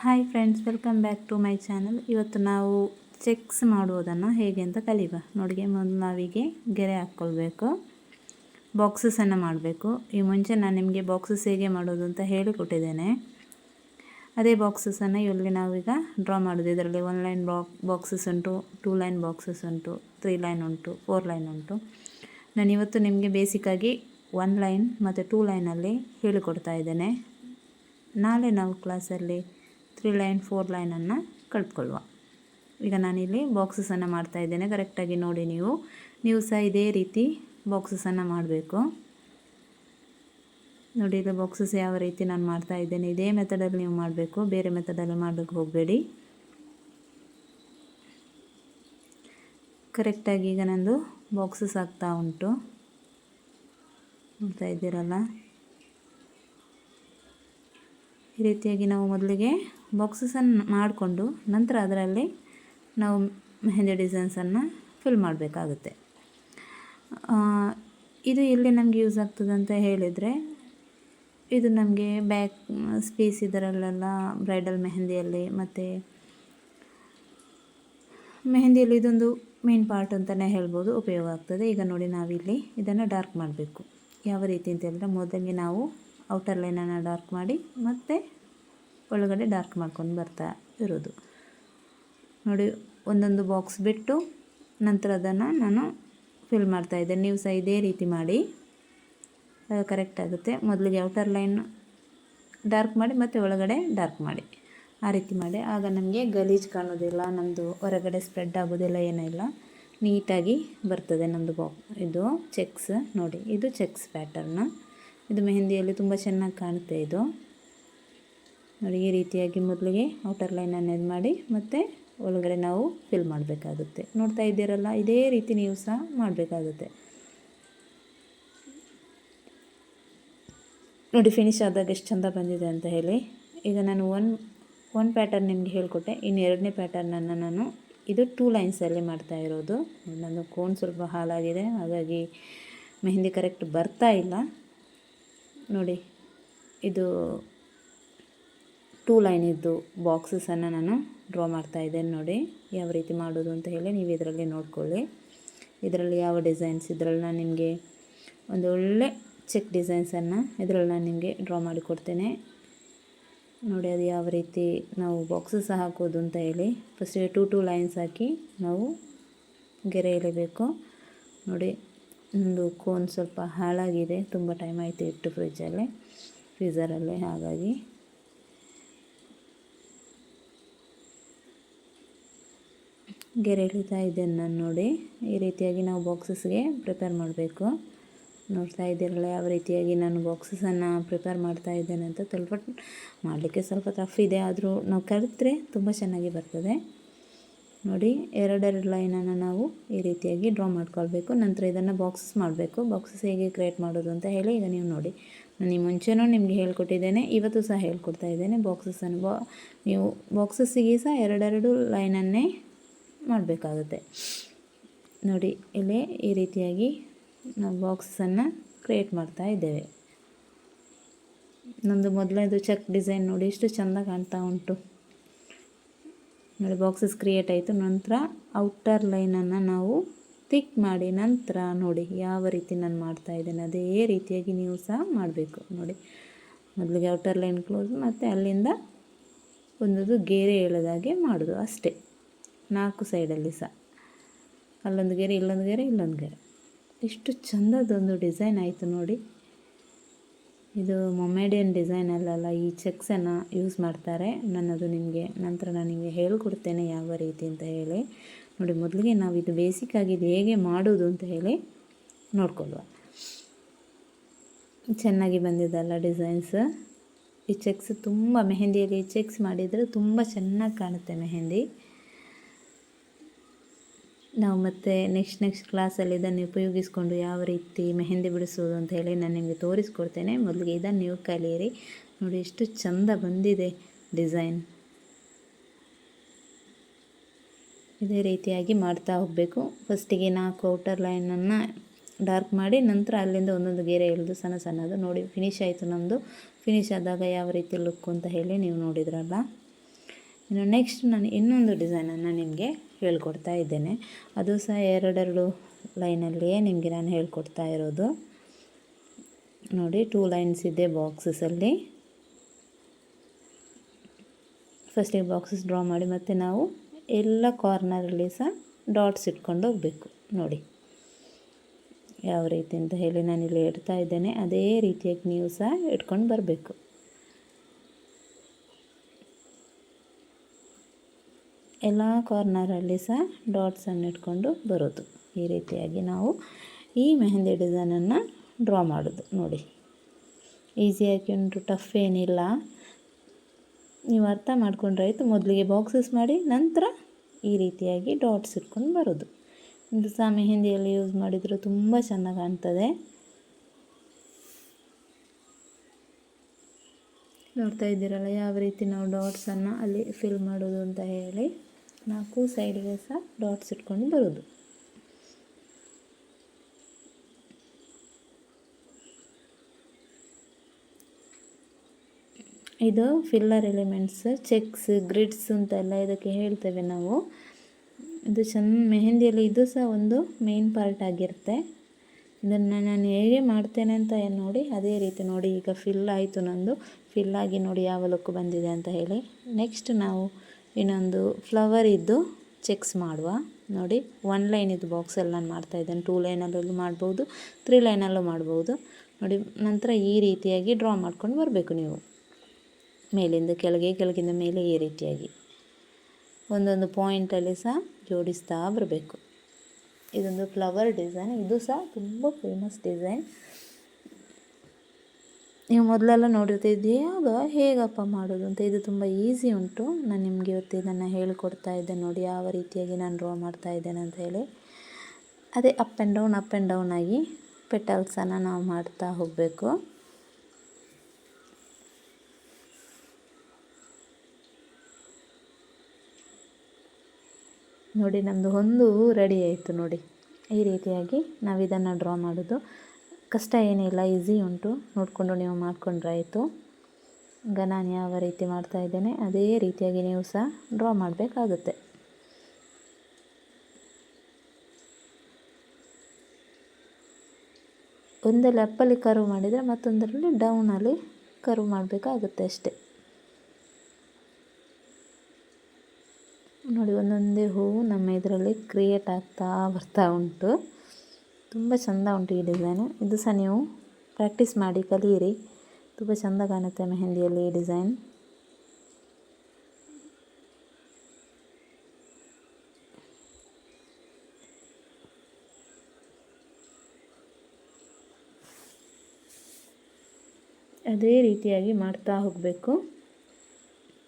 Hi friends, welcome back to my channel. ಇವತ್ತು ನಾವು cheques ಮಾಡುವುದನ್ನು ಹೇಗೆ ಅಂತ ಕಲಿಯುವ. ನೋಡಿಗೆ ಮೊದಲು ನಾವಿಗೆ ಗೆರೆ ಹಾಕ್ಕೊಳ್ಬೇಕು, ಬಾಕ್ಸಸನ್ನು ಮಾಡಬೇಕು. ಈ ಮುಂಚೆ ನಾನು ನಿಮಗೆ ಬಾಕ್ಸಸ್ ಹೇಗೆ ಮಾಡೋದು ಅಂತ ಹೇಳಿಕೊಟ್ಟಿದ್ದೇನೆ. ಅದೇ ಬಾಕ್ಸಸನ್ನು ಇಲ್ಲಿ ನಾವೀಗ ಡ್ರಾ ಮಾಡೋದು. ಇದರಲ್ಲಿ 1 ಲೈನ್ ಬಾಕ್ಸಸ್ ಉಂಟು, 2 ಲೈನ್ ಬಾಕ್ಸಸ್ ಉಂಟು, 3 ಲೈನ್ ಉಂಟು, 4 ಲೈನ್ ಉಂಟು. ನಾನು ಇವತ್ತು ನಿಮಗೆ ಬೇಸಿಕ್ಕಾಗಿ 1 ಲೈನ್ ಮತ್ತು 2 ಲೈನಲ್ಲಿ ಹೇಳಿಕೊಡ್ತಾ ಇದ್ದೇನೆ. ನಾಳೆ ನಾವು ಕ್ಲಾಸಲ್ಲಿ 3 ಲೈನ್ 4 ಲೈನನ್ನು ಕಲ್ತ್ಕೊಳ್ಳುವ. ಈಗ ನಾನಿಲ್ಲಿ ಬಾಕ್ಸಸನ್ನು ಮಾಡ್ತಾ ಇದ್ದೇನೆ. ಕರೆಕ್ಟಾಗಿ ನೋಡಿ, ನೀವು ಸಹ ಇದೇ ರೀತಿ ಬಾಕ್ಸಸನ್ನು ಮಾಡಬೇಕು. ನೋಡಿ, ಈಗ ಬಾಕ್ಸಸ್ ಯಾವ ರೀತಿ ನಾನು ಮಾಡ್ತಾ ಇದ್ದೇನೆ, ಇದೇ ಮೆಥಡಲ್ಲಿ ನೀವು ಮಾಡಬೇಕು, ಬೇರೆ ಮೆಥಡಲ್ಲಿ ಮಾಡಲಿಕ್ಕೆ ಹೋಗಬೇಡಿ. ಕರೆಕ್ಟಾಗಿ ಈಗ ನಂದು ಬಾಕ್ಸಸ್ ಆಗ್ತಾ ಉಂಟು, ನೋಡ್ತಾ ಇದ್ದೀರಲ್ಲ. ಈ ರೀತಿಯಾಗಿ ನಾವು ಮೊದಲಿಗೆ ಬಾಕ್ಸಸನ್ನು ಮಾಡಿಕೊಂಡು ನಂತರ ಅದರಲ್ಲಿ ನಾವು ಮೆಹಂದಿ ಡಿಸೈನ್ಸನ್ನು ಫಿಲ್ ಮಾಡಬೇಕಾಗುತ್ತೆ. ಇದು ಎಲ್ಲಿ ನಮಗೆ ಯೂಸ್ ಆಗ್ತದೆ ಅಂತ ಹೇಳಿದರೆ, ಇದು ನಮಗೆ ಬ್ಯಾಕ್ ಸ್ಪೇಸ್ ಇದರಲ್ಲೆಲ್ಲ ಬ್ರೈಡಲ್ ಮೆಹಂದಿಯಲ್ಲಿ ಮತ್ತು ಮೆಹಂದಿಯಲ್ಲಿ ಇದೊಂದು ಮೇನ್ ಪಾರ್ಟ್ ಅಂತಲೇ ಹೇಳ್ಬೋದು, ಉಪಯೋಗ ಆಗ್ತದೆ. ಈಗ ನೋಡಿ, ನಾವಿಲ್ಲಿ ಇದನ್ನು ಡಾರ್ಕ್ ಮಾಡಬೇಕು. ಯಾವ ರೀತಿ ಅಂತ ಹೇಳಿದ್ರೆ, ಮೊದಲಿಗೆ ನಾವು ಔಟರ್ ಲೈನನ್ನು ಡಾರ್ಕ್ ಮಾಡಿ ಮತ್ತು ಒಳಗಡೆ ಡಾರ್ಕ್ ಮಾಡ್ಕೊಂಡು ಬರ್ತಾ ಇರೋದು. ನೋಡಿ, ಒಂದೊಂದು ಬಾಕ್ಸ್ ಬಿಟ್ಟು ನಂತರ ಅದನ್ನು ನಾನು ಫಿಲ್ ಮಾಡ್ತಾಯಿದ್ದೇನೆ. ನೀವು ಸಹ ಇದೇ ರೀತಿ ಮಾಡಿ, ಕರೆಕ್ಟ್ ಆಗುತ್ತೆ. ಮೊದಲಿಗೆ ಔಟರ್ ಲೈನ್ ಡಾರ್ಕ್ ಮಾಡಿ ಮತ್ತು ಒಳಗಡೆ ಡಾರ್ಕ್ ಮಾಡಿ, ಆ ರೀತಿ ಮಾಡಿ. ಆಗ ನಮಗೆ ಗಲೀಜು ಕಾಣೋದಿಲ್ಲ, ನಮ್ಮದು ಹೊರಗಡೆ ಸ್ಪ್ರೆಡ್ ಆಗೋದಿಲ್ಲ, ಏನಿಲ್ಲ, ನೀಟಾಗಿ ಬರ್ತದೆ ನಮ್ಮದು ಇದು ಚೆಕ್ಸ್. ನೋಡಿ, ಇದು ಚೆಕ್ಸ್ ಪ್ಯಾಟರ್ನ್. ಇದು ಮೆಹಂದಿಯಲ್ಲಿ ತುಂಬ ಚೆನ್ನಾಗಿ ಕಾಣುತ್ತೆ ಇದು. ನೋಡಿ, ಈ ರೀತಿಯಾಗಿ ಮೊದಲಿಗೆ ಔಟರ್ ಲೈನನ್ನು ಇದು ಮಾಡಿ ಮತ್ತು ಒಳಗಡೆ ನಾವು ಫಿಲ್ ಮಾಡಬೇಕಾಗುತ್ತೆ. ನೋಡ್ತಾ ಇದ್ದೀರಲ್ಲ, ಇದೇ ರೀತಿ ನೀವು ಸಹ ಮಾಡಬೇಕಾಗುತ್ತೆ. ನೋಡಿ, ಫಿನಿಶ್ ಆದಾಗ ಎಷ್ಟು ಚೆಂದ ಬಂದಿದೆ ಅಂತ ಹೇಳಿ. ಈಗ ನಾನು ಒನ್ ಪ್ಯಾಟರ್ನ್ ನಿಮಗೆ ಹೇಳಿಕೊಟ್ಟೆ. ಇನ್ನು ಎರಡನೇ ಪ್ಯಾಟರ್ನನ್ನು ನಾನು ಇದು 2 ಲೈನ್ಸಲ್ಲಿ ಮಾಡ್ತಾ ಇರೋದು. ನನ್ನ ಕೋನ್ ಸ್ವಲ್ಪ ಹಾಳಾಗಿದೆ, ಹಾಗಾಗಿ ಮೆಹಂದಿ ಕರೆಕ್ಟ್ ಬರ್ತಾ ಇಲ್ಲ. ನೋಡಿ, ಇದು 2 ಲೈನ್ ಇದ್ದು ಬಾಕ್ಸಸನ್ನು ನಾನು ಡ್ರಾ ಮಾಡ್ತಾ ಇದ್ದೇನೆ. ನೋಡಿ ಯಾವ ರೀತಿ ಮಾಡೋದು ಅಂತ ಹೇಳಿ ನೀವು ಇದರಲ್ಲಿ ನೋಡ್ಕೊಳ್ಳಿ. ಇದರಲ್ಲಿ ಯಾವ ಡಿಸೈನ್ಸ್, ಇದರಲ್ಲಿ ನಾನು ನಿಮಗೆ ಒಂದು ಒಳ್ಳೆ ಚೆಕ್ ಡಿಸೈನ್ಸನ್ನು ಇದರಲ್ಲಿ ನಾನು ನಿಮಗೆ ಡ್ರಾ ಮಾಡಿಕೊಡ್ತೇನೆ. ನೋಡಿ, ಅದು ಯಾವ ರೀತಿ ನಾವು ಬಾಕ್ಸಸ್ ಹಾಕೋದು ಅಂತ ಹೇಳಿ. ಫಸ್ಟಿಗೆ 2 ಲೈನ್ಸ್ ಹಾಕಿ ನಾವು ಗೆರೆ ಎಳಿಬೇಕು. ನೋಡಿ, ಒಂದು ಕೋನ್ ಸ್ವಲ್ಪ ಹಾಳಾಗಿದೆ, ತುಂಬ ಟೈಮ್ ಆಯಿತು ಇಟ್ಟು ಫ್ರೀಝರಲ್ಲಿ, ಹಾಗಾಗಿ ಗೆರೆ ಎಳಿತಾ ಇದ್ದೇನೆ ನಾನು. ನೋಡಿ, ಈ ರೀತಿಯಾಗಿ ನಾವು ಬಾಕ್ಸಸ್ಗೆ ಪ್ರಿಪೇರ್ ಮಾಡಬೇಕು. ನೋಡ್ತಾ ಇದ್ದೀರಲ್ಲ ಯಾವ ರೀತಿಯಾಗಿ ನಾನು ಬಾಕ್ಸಸನ್ನು ಪ್ರಿಪೇರ್ ಮಾಡ್ತಾ ಇದ್ದೇನೆ ಅಂತ. ಸ್ವಲ್ಪ ಮಾಡಲಿಕ್ಕೆ ಸ್ವಲ್ಪ ಟಫ್ ಇದೆ, ಆದರೂ ನಾವು ಕಲಿತ್ರೆ ತುಂಬ ಚೆನ್ನಾಗಿ ಬರ್ತದೆ. ನೋಡಿ, 2 ಲೈನನ್ನು ನಾವು ಈ ರೀತಿಯಾಗಿ ಡ್ರಾ ಮಾಡ್ಕೊಳ್ಬೇಕು. ನಂತರ ಇದನ್ನು ಬಾಕ್ಸಸ್ ಮಾಡಬೇಕು. ಬಾಕ್ಸಸ್ ಹೇಗೆ ಕ್ರಿಯೇಟ್ ಮಾಡೋದು ಅಂತ ಹೇಳಿ ಈಗ ನೀವು ನೋಡಿ. ನಾನು ಈ ಮುಂಚೆನೂ ನಿಮಗೆ ಹೇಳ್ಕೊಟ್ಟಿದ್ದೇನೆ, ಇವತ್ತು ಸಹ ಹೇಳ್ಕೊಡ್ತಾ ಇದ್ದೇನೆ. ಬಾಕ್ಸಸ್ಸನ್ನು ನೀವು ಬಾಕ್ಸಸ್ಸಿಗೆ ಸಹ 2 ಲೈನನ್ನೇ ಮಾಡಬೇಕಾಗುತ್ತೆ. ನೋಡಿ, ಇಲ್ಲಿ ಈ ರೀತಿಯಾಗಿ ನಾವು ಬಾಕ್ಸನ್ನು ಕ್ರಿಯೇಟ್ ಮಾಡ್ತಾ ಇದ್ದೇವೆ. ನಮ್ಮದು ಮೊದಲನೇದು ಚೆಕ್ ಡಿಸೈನ್ ನೋಡಿ ಎಷ್ಟು ಚೆಂದ ಕಾಣ್ತಾ ಉಂಟು. ನೋಡಿ, ಬಾಕ್ಸಸ್ ಕ್ರಿಯೇಟ್ ಆಯಿತು. ನಂತರ ಔಟರ್ ಲೈನನ್ನು ನಾವು ಥಿಕ್ ಮಾಡಿ ನಂತರ ನೋಡಿ ಯಾವ ರೀತಿ ನಾನು ಮಾಡ್ತಾ ಇದ್ದೇನೆ, ಅದೇ ರೀತಿಯಾಗಿ ನೀವು ಸಹ ಮಾಡಬೇಕು. ನೋಡಿ, ಮೊದಲಿಗೆ ಔಟರ್ ಲೈನ್ ಕ್ಲೋಸ್ ಮತ್ತು ಅಲ್ಲಿಂದ ಒಂದೊಂದು ಗೆರೆ ಎಳೆದಾಗೆ ಮಾಡೋದು ಅಷ್ಟೇ. 4 ಸೈಡಲ್ಲಿ ಸಹ ಅಲ್ಲೊಂದು ಗೆರೆ, ಇಲ್ಲೊಂದು ಗೆರೆ, ಇಲ್ಲೊಂದು ಗೆರೆ. ಎಷ್ಟು ಚೆಂದದೊಂದು ಡಿಸೈನ್ ಆಯಿತು ನೋಡಿ. ಇದು ಮೊಮೆಡಿಯನ್ ಡಿಸೈನ್ ಅಲ್ಲಲ್ಲ, ಈ ಚೆಕ್ಸನ್ನು ಯೂಸ್ ಮಾಡ್ತಾರೆ. ನನ್ನದು ನಿಮಗೆ ನಂತರ ನಾನು ನಿಮಗೆ ಹೇಳಿಕೊಡ್ತೇನೆ ಯಾವ ರೀತಿ ಅಂತ ಹೇಳಿ. ನೋಡಿ, ಮೊದಲಿಗೆ ನಾವು ಇದು ಬೇಸಿಕ್ಕಾಗಿ ಇದು ಹೇಗೆ ಮಾಡೋದು ಅಂತ ಹೇಳಿ ನೋಡ್ಕೊಳ್ಳುವ. ಚೆನ್ನಾಗಿ ಬಂದಿದ್ದಲ್ಲ ಡಿಸೈನ್ಸ್. ಈ ಚೆಕ್ಸ್ ತುಂಬ ಮೆಹಂದಿಯಲ್ಲಿ ಚೆಕ್ಸ್ ಮಾಡಿದರೆ ತುಂಬ ಚೆನ್ನಾಗಿ ಕಾಣುತ್ತೆ ಮೆಹಂದಿ. ನಾವು ಮತ್ತೆ ನೆಕ್ಸ್ಟ್ ಕ್ಲಾಸಲ್ಲಿ ಇದನ್ನು ಉಪಯೋಗಿಸ್ಕೊಂಡು ಯಾವ ರೀತಿ ಮೆಹಂದಿ ಬಿಡಿಸೋದು ಅಂತ ಹೇಳಿ ನಾನು ನಿಮಗೆ ತೋರಿಸ್ಕೊಡ್ತೇನೆ. ಮೊದಲಿಗೆ ಇದನ್ನು ನೀವು ಕಲಿಯಿರಿ. ನೋಡಿ, ಎಷ್ಟು ಚೆಂದ ಬಂದಿದೆ ಡಿಸೈನ್. ಇದೇ ರೀತಿಯಾಗಿ ಮಾಡ್ತಾ ಹೋಗಬೇಕು. ಫಸ್ಟಿಗೆ 4 ಔಟರ್ ಲೈನನ್ನು ಡಾರ್ಕ್ ಮಾಡಿ ನಂತರ ಅಲ್ಲಿಂದ ಒಂದೊಂದು ಗೆರೆ ಎಳೆದು ಸಣ್ಣದು. ನೋಡಿ, ಫಿನಿಶ್ ಆಯಿತು ನಮ್ಮದು. ಫಿನಿಶ್ ಆದಾಗ ಯಾವ ರೀತಿ ಲುಕ್ ಅಂತ ಹೇಳಿ ನೀವು ನೋಡಿದ್ರಲ್ಲ. ಇನ್ನು ನೆಕ್ಸ್ಟ್ ನಾನು ಇನ್ನೊಂದು ಡಿಸೈನನ್ನು ನಿಮಗೆ ಹೇಳ್ಕೊಡ್ತಾ ಇದ್ದೇನೆ. ಅದು ಸಹ ಎರಡೆರಡು ಲೈನಲ್ಲಿಯೇ ನಿಮಗೆ ನಾನು ಹೇಳ್ಕೊಡ್ತಾ ಇರೋದು. ನೋಡಿ 2 ಲೈನ್ಸ್ ಇದೆ ಬಾಕ್ಸಸಲ್ಲಿ. ಫಸ್ಟಿಗೆ ಬಾಕ್ಸಸ್ ಡ್ರಾ ಮಾಡಿ ಮತ್ತು ನಾವು ಎಲ್ಲ ಕಾರ್ನರಲ್ಲಿ ಸಹ ಡಾಟ್ಸ್ ಇಟ್ಕೊಂಡು ಹೋಗಬೇಕು. ನೋಡಿ ಯಾವ ರೀತಿ ಅಂತ ಹೇಳಿ ನಾನಿಲ್ಲಿ ಇಡ್ತಾ ಇದ್ದೇನೆ, ಅದೇ ರೀತಿಯಾಗಿ ನೀವು ಸಹ ಇಟ್ಕೊಂಡು ಬರಬೇಕು. ಎಲ್ಲ ಕಾರ್ನರಲ್ಲಿ ಸಹ ಡಾಟ್ಸನ್ನು ಇಟ್ಕೊಂಡು ಬರೋದು. ಈ ರೀತಿಯಾಗಿ ನಾವು ಈ ಮೆಹಂದಿ ಡಿಸೈನನ್ನು ಡ್ರಾ ಮಾಡೋದು. ನೋಡಿ ಈಸಿಯಾಗಿ ಉಂಟು, ಟಫ್ ಏನಿಲ್ಲ. ನೀವು ಅರ್ಥ ಮಾಡ್ಕೊಂಡ್ರೆ ಆಯಿತು. ಮೊದಲಿಗೆ ಬಾಕ್ಸಸ್ ಮಾಡಿ ನಂತರ ಈ ರೀತಿಯಾಗಿ ಡಾಟ್ಸ್ ಇಟ್ಕೊಂಡು ಬರೋದು. ಇದು ಸಹ ಮೆಹಂದಿಯಲ್ಲಿ ಯೂಸ್ ಮಾಡಿದರೆ ತುಂಬ ಚೆನ್ನಾಗಿ ಕಾಣ್ತದೆ. ನೋಡ್ತಾ ಇದ್ದೀರಲ್ಲ ಯಾವ ರೀತಿ ನಾವು ಡಾಟ್ಸನ್ನು ಅಲ್ಲಿ ಫಿಲ್ ಮಾಡೋದು ಅಂತ ಹೇಳಿ. 4 ಸೈಡಿಗೆ ಸಹ ಡಾಟ್ಸ್ ಇಟ್ಕೊಂಡು ಬರೋದು. ಇದು ಫಿಲ್ಲರ್ ಎಲಿಮೆಂಟ್ಸ್, ಚೆಕ್ಸ್, ಗ್ರಿಡ್ಸ್ ಅಂತೆಲ್ಲ ಇದಕ್ಕೆ ಹೇಳ್ತೇವೆ ನಾವು. ಇದು ಮೆಹಂದಿಯಲ್ಲಿ ಇದು ಸಹ ಒಂದು ಮೇನ್ ಪಾರ್ಟ್ ಆಗಿರುತ್ತೆ. ಇದನ್ನು ನಾನು ಹೇಗೆ ಮಾಡ್ತೇನೆ ಅಂತ ನೋಡಿ, ಅದೇ ರೀತಿ ನೋಡಿ. ಈಗ ಫಿಲ್ ಆಯಿತು ನಂದು, ಫಿಲ್ಲಾಗಿ ನೋಡಿ ಯಾವ ಲುಕ್ ಬಂದಿದೆ ಅಂತ ಹೇಳಿ. ನೆಕ್ಸ್ಟ್ ನಾವು ಇನ್ನೊಂದು ಫ್ಲವರ್ ಇದ್ದು ಚೆಕ್ಸ್ ಮಾಡುವ. ನೋಡಿ 1 ಲೈನ್ ಇದು ಬಾಕ್ಸಲ್ಲಿ ನಾನು ಮಾಡ್ತಾಯಿದ್ದೇನೆ. 2 ಲೈನಲ್ಲೂ ಮಾಡ್ಬೋದು, 3 ಲೈನಲ್ಲೂ ಮಾಡ್ಬೋದು. ನೋಡಿ ನಂತರ ಈ ರೀತಿಯಾಗಿ ಡ್ರಾ ಮಾಡ್ಕೊಂಡು ಬರಬೇಕು ನೀವು. ಮೇಲಿಂದ ಕೆಳಗೆ, ಕೆಳಗಿಂದ ಮೇಲೆ ಈ ರೀತಿಯಾಗಿ ಒಂದೊಂದು ಪಾಯಿಂಟಲ್ಲಿ ಸಹ ಜೋಡಿಸ್ತಾ ಬರಬೇಕು. ಇದೊಂದು ಫ್ಲವರ್ ಡಿಸೈನ್. ಇದು ಸಹ ತುಂಬ ಫೇಮಸ್ ಡಿಸೈನ್. ನೀವು ಮೊದಲೆಲ್ಲ ನೋಡಿರ್ತಿದ್ದೀಗ ಹೇಗಪ್ಪ ಮಾಡೋದು ಅಂತ. ಇದು ತುಂಬ ಈಸಿ ಉಂಟು. ನಾನು ನಿಮಗೆ ಇವತ್ತು ಇದನ್ನು ಹೇಳಿಕೊಡ್ತಾ ಇದ್ದೇನೆ. ನೋಡಿ ಯಾವ ರೀತಿಯಾಗಿ ನಾನು ಡ್ರಾ ಮಾಡ್ತಾ ಇದ್ದೇನೆ ಅಂತ ಹೇಳಿ. ಅದೇ ಅಪ್ ಆ್ಯಂಡ್ ಡೌನ್ ಆಗಿ ಪೆಟಲ್ಸನ್ನು ನಾವು ಮಾಡ್ತಾ ಹೋಗಬೇಕು. ನೋಡಿ ನಮ್ಮದು ಒಂದು ರೆಡಿ ಆಯಿತು. ನೋಡಿ ಈ ರೀತಿಯಾಗಿ ನಾವು ಇದನ್ನು ಡ್ರಾ ಮಾಡೋದು. ಕಷ್ಟ ಏನಿಲ್ಲ, ಈಸಿ ಉಂಟು. ನೋಡಿಕೊಂಡು ನೀವು ಮಾಡಿಕೊಂಡ್ರೆ ಆಯಿತು. ಈಗ ನಾನು ಯಾವ ರೀತಿ ಮಾಡ್ತಾ ಇದ್ದೇನೆ ಅದೇ ರೀತಿಯಾಗಿ ನೀವು ಸಹ ಡ್ರಾ ಮಾಡಬೇಕಾಗುತ್ತೆ. ಒಂದಲ್ಲಿ ಅಪ್ಪಲ್ಲಿ ಕರ್ವ್ ಮಾಡಿದರೆ ಮತ್ತೊಂದರಲ್ಲಿ ಡೌನಲ್ಲಿ ಕರ್ವ್ ಮಾಡಬೇಕಾಗುತ್ತೆ ಅಷ್ಟೇ. ನೋಡಿ ಒಂದೊಂದೇ ಹೂವು ನಮ್ಮ ಇದರಲ್ಲಿ ಕ್ರಿಯೇಟ್ ಬರ್ತಾ ಉಂಟು. ತುಂಬ ಚೆಂದ ಉಂಟು ಈ ಡಿಸೈನು. ಇದು ಸಹ ನೀವು ಪ್ರಾಕ್ಟೀಸ್ ಮಾಡಿ ಕಲಿಯಿರಿ. ತುಂಬ ಚೆಂದ ಕಾಣುತ್ತೆ ಮೆಹಂದಿಯಲ್ಲಿ ಈ ಡಿಸೈನ್. ಅದೇ ರೀತಿಯಾಗಿ ಮಾಡ್ತಾ ಹೋಗಬೇಕು.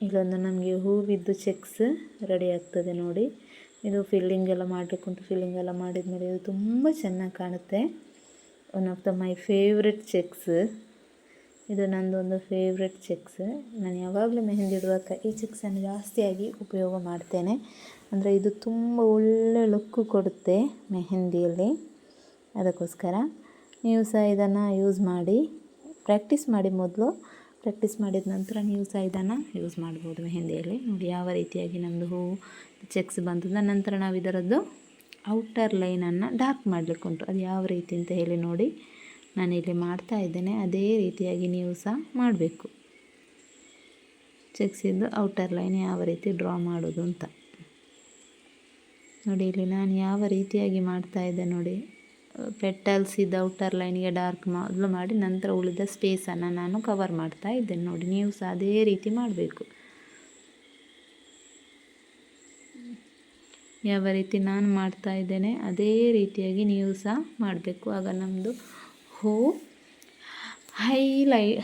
ಇಲ್ಲೊಂದು ನಮಗೆ ಹೂವಿದ್ದು ಚೆಕ್ಸ್ ರೆಡಿ ಆಗ್ತದೆ. ನೋಡಿ ಇದು ಫಿಲ್ಲಿಂಗ್ ಎಲ್ಲ ಮಾಡಲಿಕ್ಕುಂಟು. ಫಿಲ್ಲಿಂಗ್ ಎಲ್ಲ ಮಾಡಿದ ಮೇಲೆ ಇದು ತುಂಬ ಚೆನ್ನಾಗಿ ಕಾಣುತ್ತೆ. One of the my favourite cheques. ಇದು ನನ್ನದೊಂದು ಫೇವ್ರೆಟ್ ಚೆಕ್ಸ್. ನಾನು ಯಾವಾಗಲೂ ಮೆಹಂದಿ ಇಡುವಾಗ ಈ ಚೆಕ್ಸನ್ನು ಜಾಸ್ತಿಯಾಗಿ ಉಪಯೋಗ ಮಾಡ್ತೇನೆ. ಅಂದರೆ ಇದು ತುಂಬ ಒಳ್ಳೆ ಲುಕ್ಕು ಕೊಡುತ್ತೆ ಮೆಹಂದಿಯಲ್ಲಿ. ಅದಕ್ಕೋಸ್ಕರ ನೀವು ಸಹ ಇದನ್ನು ಯೂಸ್ ಮಾಡಿ, ಪ್ರಾಕ್ಟೀಸ್ ಮಾಡಿ. ಮೊದಲು ಪ್ರಾಕ್ಟೀಸ್ ಮಾಡಿದ ನಂತರ ನೀವು ಸಹ ಇದನ್ನು ಯೂಸ್ ಮಾಡ್ಬೋದು ಮೆಹಂದಿಯಲ್ಲಿ. ನೋಡಿ ಯಾವ ರೀತಿಯಾಗಿ ನಮ್ಮದು ಹೂವು ಚೆಕ್ಸ್ ಬಂತದ. ನಂತರ ನಾವು ಇದರದ್ದು ಔಟರ್ ಲೈನನ್ನು ಡಾರ್ಕ್ ಮಾಡಲಿಕ್ಕುಂಟು. ಅದು ಯಾವ ರೀತಿ ಅಂತ ಹೇಳಿ ನೋಡಿ ನಾನಿಲ್ಲಿ ಮಾಡ್ತಾ ಇದ್ದೇನೆ. ಅದೇ ರೀತಿಯಾಗಿ ನೀವು ಸಹ ಮಾಡಬೇಕು. ಚೆಕ್ಸಿದ್ದು ಔಟರ್ ಲೈನ್ ಯಾವ ರೀತಿ ಡ್ರಾ ಮಾಡೋದು ಅಂತ ನೋಡಿ. ಇಲ್ಲಿ ನಾನು ಯಾವ ರೀತಿಯಾಗಿ ಮಾಡ್ತಾ ಇದ್ದೆ ನೋಡಿ. ಪೆಟಲ್ಸ್ ಇದ್ದ ಔಟರ್ ಲೈನಿಗೆ ಡಾರ್ಕ್ ಮೊದಲು ಮಾಡಿ ನಂತರ ಉಳಿದ ಸ್ಪೇಸನ್ನು ನಾನು ಕವರ್ ಮಾಡ್ತಾ ಇದ್ದೇನೆ. ನೋಡಿ ನೀವು ಸಹ ಅದೇ ರೀತಿ ಮಾಡಬೇಕು. ಯಾವ ರೀತಿ ನಾನು ಮಾಡ್ತಾ ಇದ್ದೇನೆ ಅದೇ ರೀತಿಯಾಗಿ ನೀವು ಸಹ ಮಾಡಬೇಕು. ಆಗ ನಮ್ಮದು ಹೂ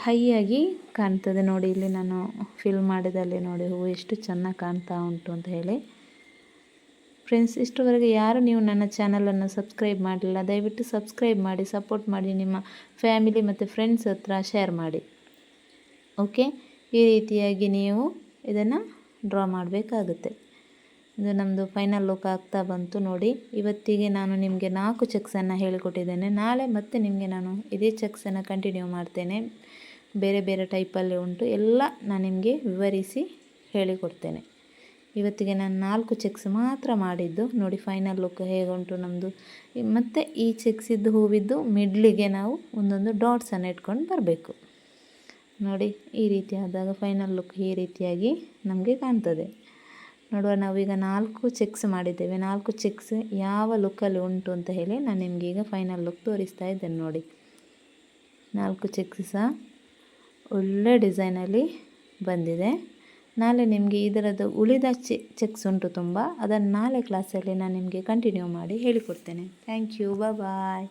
ಹೈ ಆಗಿ ಕಾಣ್ತದೆ. ನೋಡಿ ಇಲ್ಲಿ ನಾನು ಫಿಲ್ ಮಾಡಿದಲ್ಲಿ ನೋಡಿ ಹೂ ಎಷ್ಟು ಚೆನ್ನಾಗಿ ಕಾಣ್ತಾ ಉಂಟು ಅಂತ ಹೇಳಿ. ಫ್ರೆಂಡ್ಸ್, ಇಷ್ಟರವರೆಗೆ ಯಾರು ನೀವು ನನ್ನ ಚಾನಲನ್ನು ಸಬ್ಸ್ಕ್ರೈಬ್ ಮಾಡಲಿಲ್ಲ, ದಯವಿಟ್ಟು ಸಬ್ಸ್ಕ್ರೈಬ್ ಮಾಡಿ, ಸಪೋರ್ಟ್ ಮಾಡಿ. ನಿಮ್ಮ ಫ್ಯಾಮಿಲಿ ಮತ್ತು ಫ್ರೆಂಡ್ಸ್ ಹತ್ರ ಶೇರ್ ಮಾಡಿ. ಓಕೆ, ಈ ರೀತಿಯಾಗಿ ನೀವು ಇದನ್ನು ಡ್ರಾ ಮಾಡಬೇಕಾಗುತ್ತೆ. ಇದು ನಮ್ಮದು ಫೈನಲ್ ಲುಕ್ ಆಗ್ತಾ ಬಂತು. ನೋಡಿ ಇವತ್ತಿಗೆ ನಾನು ನಿಮಗೆ 4 ಚೆಕ್ಸನ್ನು ಹೇಳಿಕೊಟ್ಟಿದ್ದೇನೆ. ನಾಳೆ ಮತ್ತೆ ನಿಮಗೆ ನಾನು ಇದೇ ಚೆಕ್ಸನ್ನು ಕಂಟಿನ್ಯೂ ಮಾಡ್ತೇನೆ. ಬೇರೆ ಬೇರೆ ಟೈಪಲ್ಲಿ ಉಂಟು. ಎಲ್ಲ ನಾನು ನಿಮಗೆ ವಿವರಿಸಿ ಹೇಳಿಕೊಡ್ತೇನೆ. ಇವತ್ತಿಗೆ ನಾನು 4 ಚೆಕ್ಸ್ ಮಾತ್ರ ಮಾಡಿದ್ದು. ನೋಡಿ ಫೈನಲ್ ಲುಕ್ ಹೇಗುಂಟು ನಮ್ಮದು. ಮತ್ತು ಈ ಚೆಕ್ಸಿದ್ದು ಹೂವಿದ್ದು ಮಿಡ್ಲಿಗೆ ನಾವು ಒಂದೊಂದು ಡಾಟ್ಸನ್ನು ಇಟ್ಕೊಂಡು ಬರಬೇಕು. ನೋಡಿ ಈ ರೀತಿ ಆದಾಗ ಫೈನಲ್ ಲುಕ್ ಈ ರೀತಿಯಾಗಿ ನಮಗೆ ಕಾಣ್ತದೆ. ನೋಡುವ, ನಾವೀಗ 4 ಚೆಕ್ಸ್ ಮಾಡಿದ್ದೇವೆ. 4 ಚೆಕ್ಸ್ ಯಾವ ಲುಕ್ಕಲ್ಲಿ ಉಂಟು ಅಂತ ಹೇಳಿ ನಾನು ನಿಮಗೆ ಈಗ ಫೈನಲ್ ಲುಕ್ ತೋರಿಸ್ತಾ ಇದ್ದೇನೆ. ನೋಡಿ 4 ಚೆಕ್ಸ್ ಸಹ ಒಳ್ಳೆ ಡಿಸೈನಲ್ಲಿ ಬಂದಿದೆ. ನಾಳೆ ನಿಮಗೆ ಇದರದ್ದು ಉಳಿದ ಚೆಕ್ಸ್ ಉಂಟು ತುಂಬ, ಅದನ್ನು ನಾಳೆ ಕ್ಲಾಸಲ್ಲಿ ನಾನು ನಿಮಗೆ ಕಂಟಿನ್ಯೂ ಮಾಡಿ ಹೇಳಿಕೊಡ್ತೇನೆ. Thank you, bye.